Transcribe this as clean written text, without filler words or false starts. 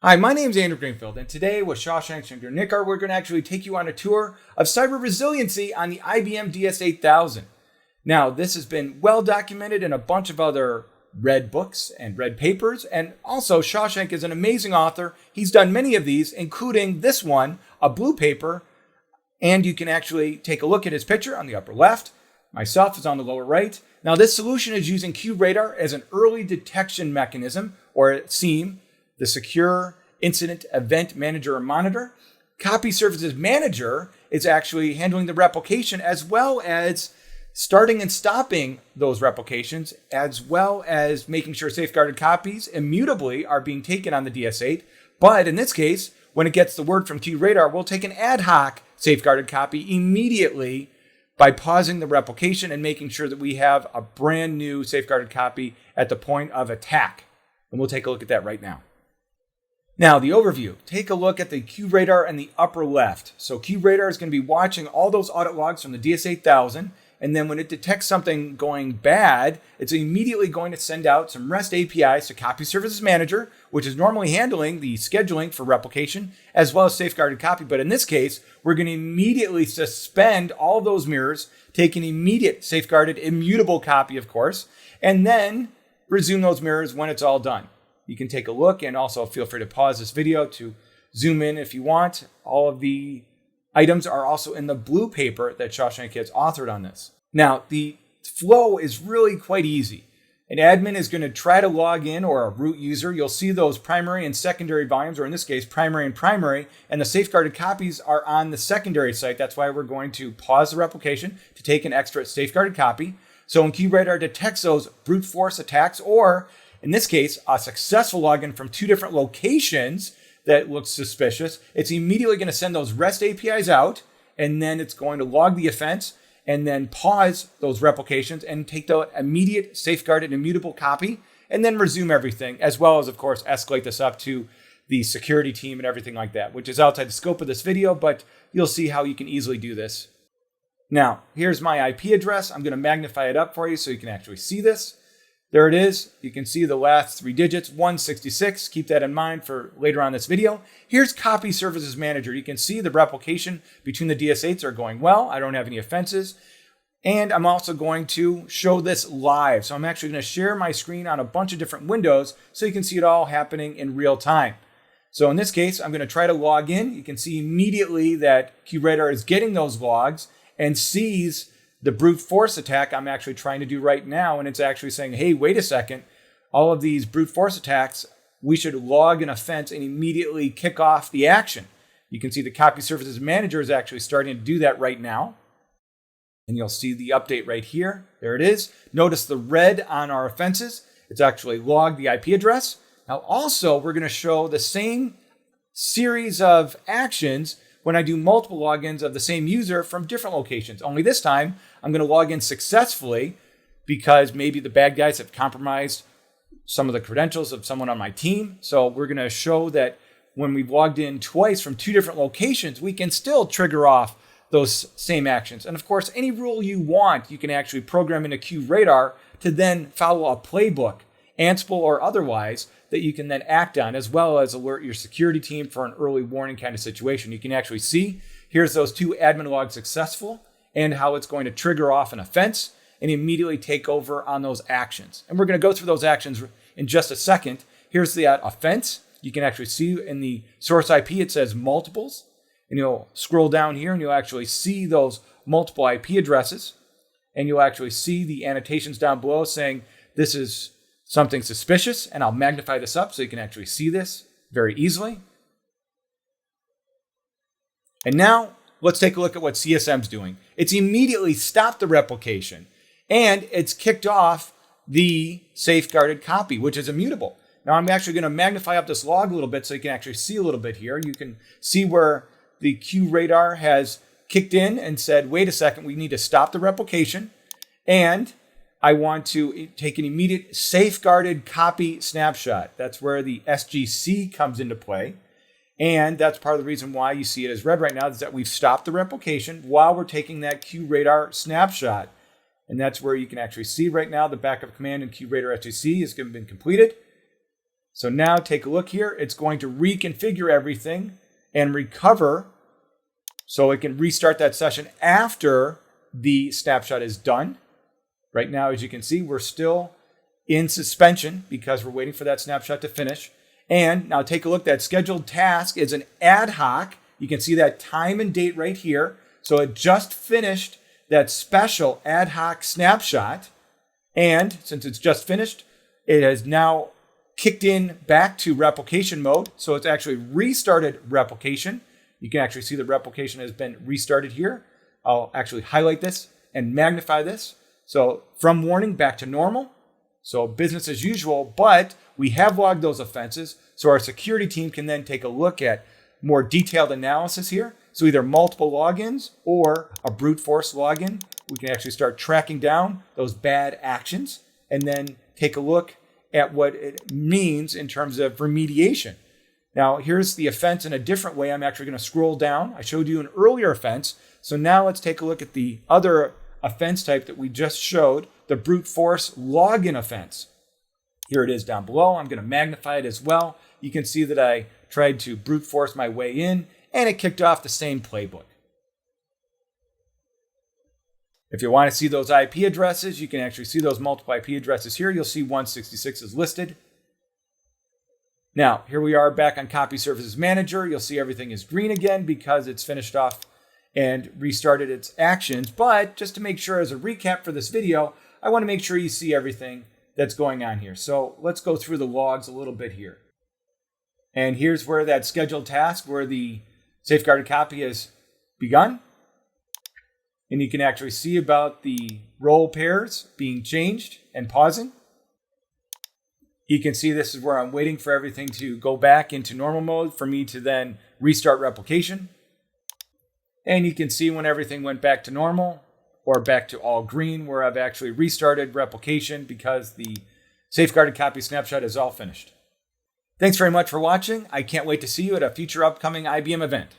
Hi, my name is Andrew Greenfield, and today with Shawshank and Nick, we're going to actually take you on a tour of cyber resiliency on the IBM DS8000. Now, this has been well documented in a bunch of other red books and red papers, and also Shawshank is an amazing author. He's done many of these, including this one, a blue paper, and you can actually take a look at his picture on the upper left. Myself is on the lower right. Now, this solution is using QRadar as an early detection mechanism, or SIEM, the Secure Incident Event Manager or Monitor. Copy Services Manager is actually handling the replication as well as starting and stopping those replications, as well as making sure safeguarded copies immutably are being taken on the DS8. But in this case, when it gets the word from QRadar, we'll take an ad hoc safeguarded copy immediately by pausing the replication and making sure that we have a brand new safeguarded copy at the point of attack. And we'll take a look at that right now. Now, the overview. Take a look at the QRadar in the upper left. So QRadar is going to be watching all those audit logs from the DS8000, and then when it detects something going bad, it's immediately going to send out some REST APIs to Copy Services Manager, which is normally handling the scheduling for replication, as well as safeguarded copy. But in this case, we're going to immediately suspend all of those mirrors, take an immediate safeguarded immutable copy, of course, and then resume those mirrors when it's all done. You can take a look, and also feel free to pause this video to zoom in if you want. All of the items are also in the blue paper that Shawshank has authored on this. Now, the flow is really quite easy. An admin is going to try to log in, or a root user. You'll see those primary and secondary volumes, or in this case, primary, and the safeguarded copies are on the secondary site. That's why we're going to pause the replication to take an extra safeguarded copy. So when QRadar detects those brute force attacks, or in this case, a successful login from two different locations that looks suspicious, it's immediately going to send those REST APIs out, and then it's going to log the offense and then pause those replications and take the immediate safeguarded immutable copy and then resume everything, as well as, of course, escalate this up to the security team and everything like that, which is outside the scope of this video, but you'll see how you can easily do this. Now, here's my IP address. I'm going to magnify it up for you so you can actually see this. There it is. You can see the last three digits, 166. Keep that in mind for later on this video. Here's Copy Services Manager. You can see the replication between the DS8s are going well. I don't have any offenses. And I'm also going to show this live. So I'm actually going to share my screen on a bunch of different windows so you can see it all happening in real time. So in this case, I'm going to try to log in. You can see immediately that QRadar is getting those logs and sees the brute force attack I'm actually trying to do right now, and it's actually saying, hey, wait a second, all of these brute force attacks, we should log an offense and immediately kick off the action. You can see the Copy Services Manager is actually starting to do that right now. And you'll see the update right here. There it is. Notice the red on our offenses. It's actually logged the IP address. Now also, we're going to show the same series of actions when I do multiple logins of the same user from different locations. Only this time, I'm going to log in successfully because maybe the bad guys have compromised some of the credentials of someone on my team. So we're going to show that when we've logged in twice from two different locations, we can still trigger off those same actions. And of course, any rule you want, you can actually program into QRadar to then follow a playbook, Ansible or otherwise, that you can then act on, as well as alert your security team for an early warning kind of situation. You can actually see, here's those two admin logs successful and how it's going to trigger off an offense and immediately take over on those actions. And we're going to go through those actions in just a second. Here's the offense. You can actually see in the source IP, it says multiples. And you'll scroll down here and you'll actually see those multiple IP addresses. And you'll actually see the annotations down below saying this is something suspicious, and I'll magnify this up so you can actually see this very easily. And now, let's take a look at what CSM's doing. It's immediately stopped the replication, and it's kicked off the safeguarded copy, which is immutable. Now, I'm actually going to magnify up this log a little bit so you can actually see a little bit here. You can see where the QRadar has kicked in and said, wait a second, we need to stop the replication, and I want to take an immediate safeguarded copy snapshot. That's where the SGC comes into play. And that's part of the reason why you see it as red right now, is that we've stopped the replication while we're taking that QRadar snapshot. And that's where you can actually see right now the backup command in QRadar SGC has been completed. So now take a look here. It's going to reconfigure everything and recover so it can restart that session after the snapshot is done. Right now, as you can see, we're still in suspension because we're waiting for that snapshot to finish. And now take a look. That scheduled task is an ad hoc. You can see that time and date right here. So it just finished that special ad hoc snapshot. And since it's just finished, it has now kicked in back to replication mode. So it's actually restarted replication. You can actually see the replication has been restarted here. I'll actually highlight this and magnify this. So from warning back to normal. So business as usual, but we have logged those offenses. So our security team can then take a look at more detailed analysis here. So either multiple logins or a brute force login. We can actually start tracking down those bad actions and then take a look at what it means in terms of remediation. Now, here's the offense in a different way. I'm actually going to scroll down. I showed you an earlier offense. So now let's take a look at the other offense type that we just showed, the brute force login offense. Here it is down below. I'm going to magnify it as well. You can see that I tried to brute force my way in, and it kicked off the same playbook. If you want to see those IP addresses, you can actually see those multiple IP addresses here. You'll see 166 is listed. Now, here we are back on Copy Services Manager. You'll see everything is green again because it's finished off and restarted its actions. But just to make sure, as a recap for this video, I want to make sure you see everything that's going on here. So let's go through the logs a little bit here. And here's where that scheduled task, where the safeguarded copy has begun. And you can actually see about the role pairs being changed and pausing. You can see this is where I'm waiting for everything to go back into normal mode for me to then restart replication. And you can see when everything went back to normal or back to all green, where I've actually restarted replication because the safeguarded copy snapshot is all finished. Thanks very much for watching. I can't wait to see you at a future upcoming IBM event.